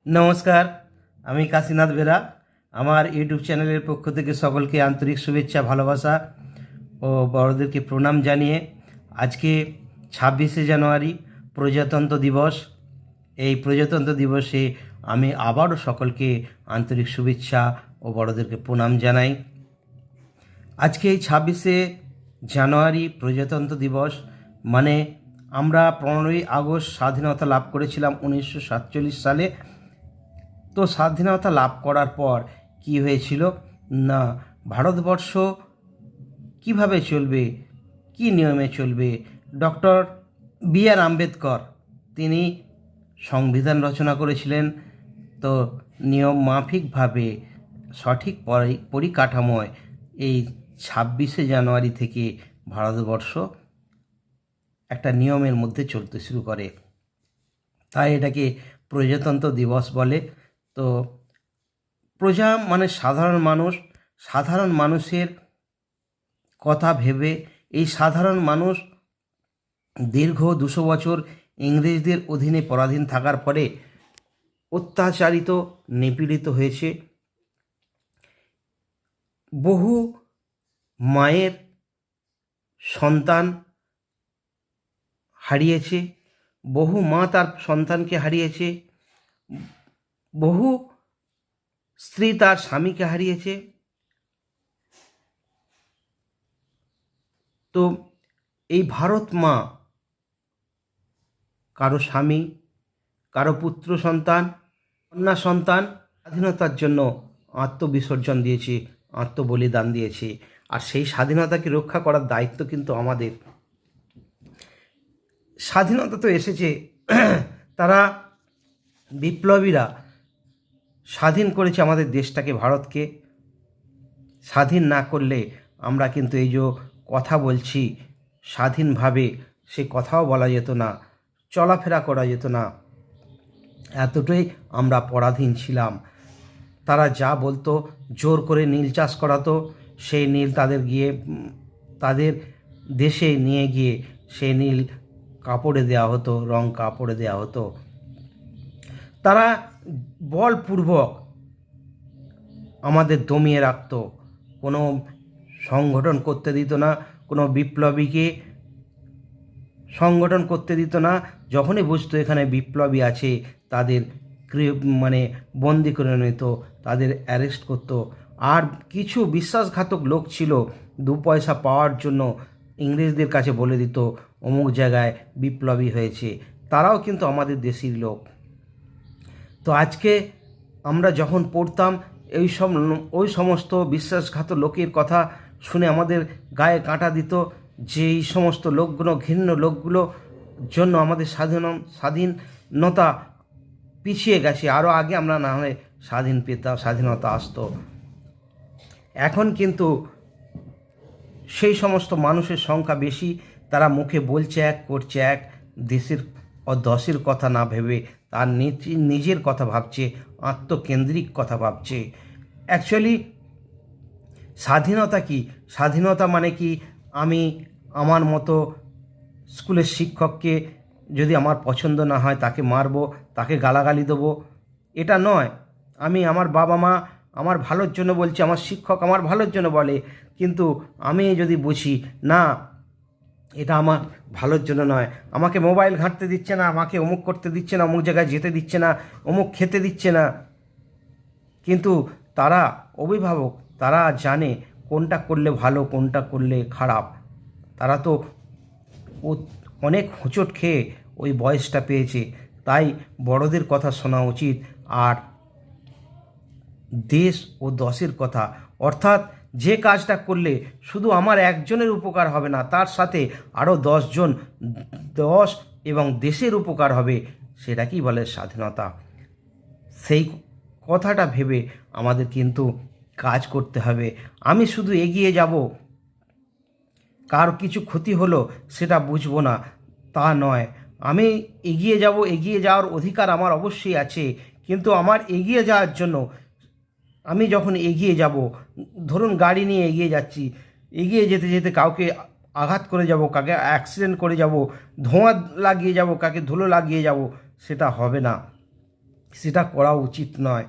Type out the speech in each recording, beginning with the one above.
নমস্কার, আমি কাশীনাথ বেরা। আমার ইউটিউব চ্যানেলের পক্ষ থেকে সকলকে আন্তরিক শুভেচ্ছা, ভালোবাসা ও বড়দেরকে প্রণাম জানিয়ে আজকে 26শে জানুয়ারি প্রজাতন্ত্র দিবস। এই প্রজাতন্ত্র দিবসে আমি আবারও সকলকে আন্তরিক শুভেচ্ছা ও বড়দেরকে প্রণাম জানাই। আজকে এই 26শে জানুয়ারি প্রজাতন্ত্র দিবস মানে আমরা 15ই আগস্ট স্বাধীনতা লাভ করেছিলাম 1947 সালে। তো স্বাধীনতা লাভ করার পর কি হয়েছিল না, ভারতবর্ষ কিভাবে চলবে, কি নিয়মে চলবে, ডক্টর বি.আর. আম্বেদকর তিনি সংবিধান রচনা করেছিলেন। তো নিয়ম মাফিকভাবে সঠিক পরিকাঠামোয় এই 26শে জানুয়ারি থেকে ভারতবর্ষ একটা নিয়মের মধ্যে চলতে শুরু করে, তাই এটাকে প্রজাতন্ত্র দিবস বলে। তো প্রজা মানে সাধারণ মানুষ, সাধারণ মানুষের কথা ভেবে এই সাধারণ মানুষ দীর্ঘ 200 বছর ইংরেজদের অধীনে পরাধীন থাকার পরে অত্যাচারিত, নিপীড়িত হয়েছে। বহু মায়ের সন্তান হারিয়েছে, বহু মা তার সন্তানকে হারিয়েছে, বহু স্ত্রী তার স্বামীকে হারিয়েছে। তো এই ভারত মা কারো স্বামী, কারো পুত্র সন্তান, কন্যা সন্তান স্বাধীনতার জন্য আত্মবিসর্জন দিয়েছে, আত্মবলিদান দিয়েছে। আর সেই স্বাধীনতাকে রক্ষা করার দায়িত্ব কিন্তু আমাদের। স্বাধীনতা তো এসেছে, তারা বিপ্লবীরা স্বাধীন করেছে আমাদের দেশটাকে, ভারতকে। স্বাধীন না করলে আমরা কিন্তু এই যে কথা বলছি স্বাধীনভাবে, সে কথাও বলা যেত না, চলাফেরা করা যেত না, এতটাই আমরা পরাধীন ছিলাম। তারা যা বলতো, জোর করে নীল চাষ করাতো, সেই নীল তাদের দেশে নিয়ে গিয়ে সেই নীল কাপড়ে দেওয়া হতো, রং কাপড়ে দেওয়া হতো। তারা বলপূর্বক আমাদের দমিয়ে রাখতো, কোনো সংগঠন করতে দিত না, কোনো বিপ্লবীকে সংগঠন করতে দিত না। যখনই বুঝতো এখানে বিপ্লবী আছে, তাদের বন্দি করে নিত, তাদের অ্যারেস্ট করত। আর কিছু বিশ্বাসঘাতক লোক ছিল, 2 পয়সা পাওয়ার জন্য ইংরেজদের কাছে বলে দিত অমুক জায়গায় বিপ্লবী হয়েছে, তারাও কিন্তু আমাদের দেশের লোক। তো আজকে আমরা যখন পড়তাম ওই সমস্ত বিশ্বাসঘাতক লোকের কথা শুনে আমাদের গায়ে কাঁটা দিত, যে এই সমস্ত লোকগুলো, ঘৃণ্য লোকগুলো জন্য আমাদের স্বাধীনতা পিছিয়ে গেছে। আরও আগে আমরা না হলে স্বাধীনতা আসতো। এখন কিন্তু সেই সমস্ত মানুষের সংখ্যা বেশি, তারা মুখে বলছে এক, করছে এক, দেশের ও দশের কথা না ভেবে তার নিজের কথা ভাবছে, আত্মকেন্দ্রিক কথা ভাবছে। অ্যাকচুয়ালি স্বাধীনতা কি? স্বাধীনতা মানে কি? আমি আমার মতো স্কুলের শিক্ষককে যদি আমার পছন্দ না হয় তাকে মারবো, তাকে গালাগালি দেবো, এটা নয়। আমি আমার বাবা মা আমার ভালোর জন্য বলছি, আমার শিক্ষক আমার ভালোর জন্য বলে, কিন্তু আমি যদি বুঝি না এটা আমার ভালোর জন্য নয়, আমাকে মোবাইল ঘাঁটতে দিচ্ছে না, আমাকে অমুক করতে দিচ্ছে না, অমুক জায়গায় যেতে দিচ্ছে না, অমুক খেতে দিচ্ছে না, কিন্তু তারা অভিভাবক, তারা জানে কোনটা করলে ভালো, কোনটা করলে খারাপ। তারা তো অনেক হোঁচট খেয়ে ওই বয়সটা পেয়েছে, তাই বড়দের কথা শোনা উচিত। আর দেশ ও দশের কথা, অর্থাৎ যে কাজটা করলে শুধু আমার একজনের উপকার হবে না, তার সাথে আরও 10 জন, 10 এবং দেশের উপকার হবে, সেটাকেই বলে স্বাধীনতা। সেই কথাটা ভেবে আমাদের কিন্তু কাজ করতে হবে। আমি শুধু এগিয়ে যাব, কার কিছু ক্ষতি হলো সেটা বুঝবো না, তা নয়। আমি এগিয়ে যাব, এগিয়ে যাওয়ার অধিকার আমার অবশ্যই আছে, কিন্তু আমার এগিয়ে যাওয়ার জন্য আমি যখন এগিয়ে যাব, ধরুন গাড়ি নিয়ে এগিয়ে যাচ্ছি, এগিয়ে যেতে যেতে কাউকে আঘাত করে যাব, কাকে অ্যাক্সিডেন্ট করে যাব, ধোঁয়া লাগিয়ে যাব, কাকে ধুলো লাগিয়ে যাব, সেটা হবে না। সেটা করা উচিত নয়।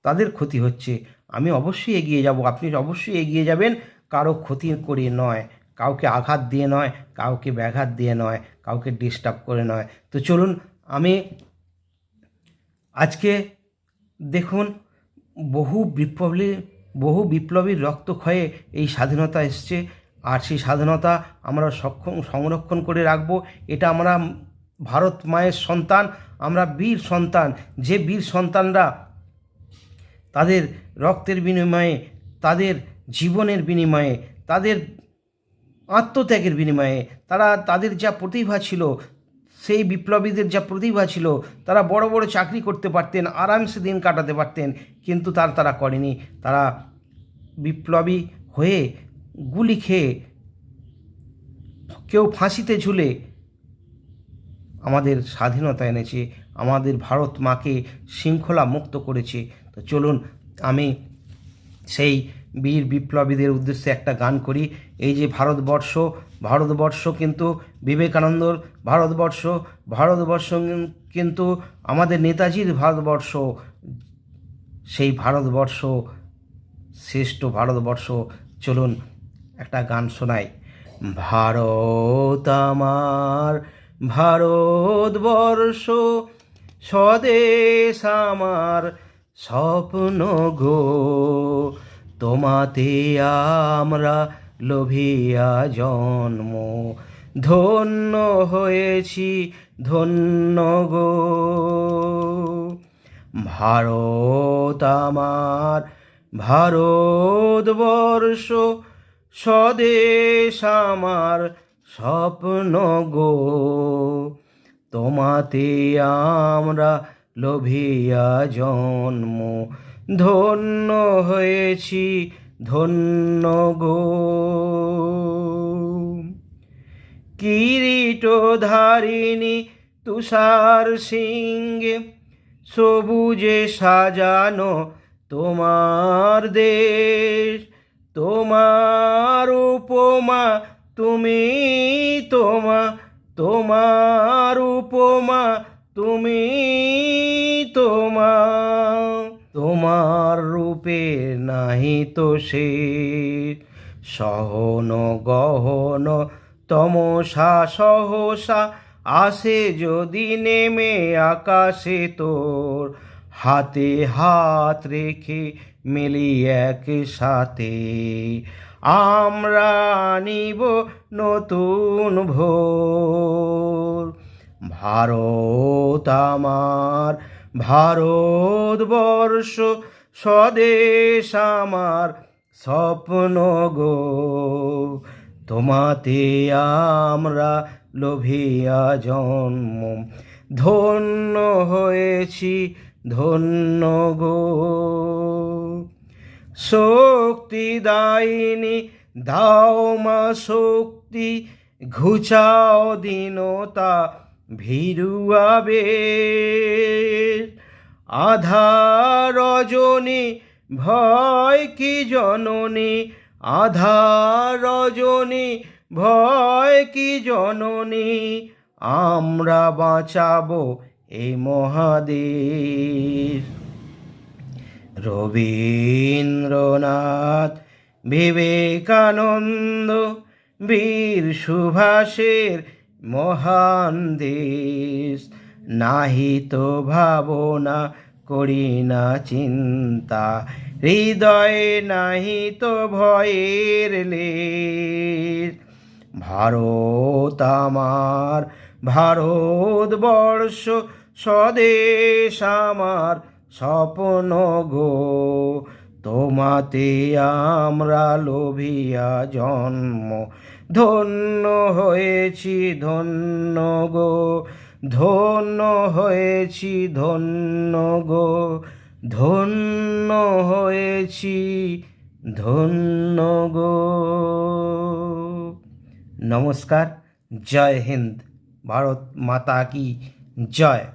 তাদের ক্ষতি হচ্ছে, আমি অবশ্যই এগিয়ে যাব, আপনি অবশ্যই এগিয়ে যাবেন, কারো ক্ষতি করে নয়, কাউকে আঘাত দিয়ে নয়, কাউকে ব্যাঘাত দিয়ে নয়, কাউকে ডিস্টার্ব করে নয়। তো চলুন, আমি আজকে দেখুন, বহু বিপ্লবীর রক্তক্ষয়ে এই স্বাধীনতা এসছে, আর সেই স্বাধীনতা আমরা সংরক্ষণ করে রাখব। এটা আমরা ভারত মায়ের সন্তান, আমরা বীর সন্তান। যে বীর সন্তানরা তাদের রক্তের বিনিময়ে, তাদের জীবনের বিনিময়ে, তাদের আত্মত্যাগের বিনিময়ে তাদের যা প্রতিভা ছিল, সেই বিপ্লবীদের যা প্রতিভা ছিল, তারা বড় বড় চাকরি করতে পারতেন, আরামসে দিন কাটাতে পারতেন, কিন্তু তারা করেনি। তারা বিপ্লবী হয়ে গুলি খেয়ে, কেউ ফাঁসিতে ঝুলে আমাদের স্বাধীনতা এনেছে, আমাদের ভারত মাকে শৃঙ্খলা মুক্ত করেছে। তো চলুন, আমি সেই বীর বিপ্লবীদের উদ্দেশ্যে একটা গান করি। এই যে ভারতবর্ষ কিন্তু বিবেকানন্দর ভারতবর্ষ কিন্তু আমাদের নেতাজির ভারতবর্ষ। সেই ভারতবর্ষ শ্রেষ্ঠ ভারতবর্ষ। চলুন একটা গান শোনাই। ভারত আমার ভারতবর্ষ, স্বদেশ আমার স্বপ্ন গো, তোমাতে আমরা লোভিয়া জন্ম, ধন্য হয়েছি ধন্য গো। ভারত আমার ভারতবর্ষ, স্বদেশ আমার স্বপ্ন গো, তোমাতে আমরা লোভিয়া জন্ম, ধন্য হয়েছি ধন্য গো। কিরীটধারিণী তুষার সিংহে, সবুজে সাজানো তোমার দেশ, তোমার উপমা তুমি, তোমার উপমা তুমি, তোমার রূপে নাহি তো শেষ, সহন গহন তমসা সহসা আসে যদি নেমে আকাশে তোর, হাতে হাত রেখে মিলি একসাথে আমরা আনিব নতুন ভোর। ভারত আমার ভারতবর্ষ, স্বদেশ আমার স্বপ্ন গো, তোমাতে আমরা লোভিয়া জন্ম, ধন্য হয়েছি ধন্য গো। শক্তিদায়িনী দাও মা শক্তি, ঘুচাও দীনতা ভীরু আবেশ, আধার রজনী ভয় কি জননী, আধার রজনী ভয় কি জননী, আমরা বাঁচাবো এই মহাদেশ। রবীন্দ্রনাথ, বিবেকানন্দ, বীর সুভাষের মহান দেশ, নাহি তো ভাবনা করি না চিন্তা, হৃদয়ে নাহি তো ভয়ের লেশ। ভারত আমার ভারতবর্ষ, স্বদেশ আমার স্বপ্ন গো, তোমাতে আমরা লোভিয়া জন্ম, ধন্য হয়েছি ধন্য গো, ধন্য হয়েছি ধন্য গো, ধন্য হয়েছি ধন্য গো। নমস্কার, জয় হিন্দ, ভারত মাতা কি জয়।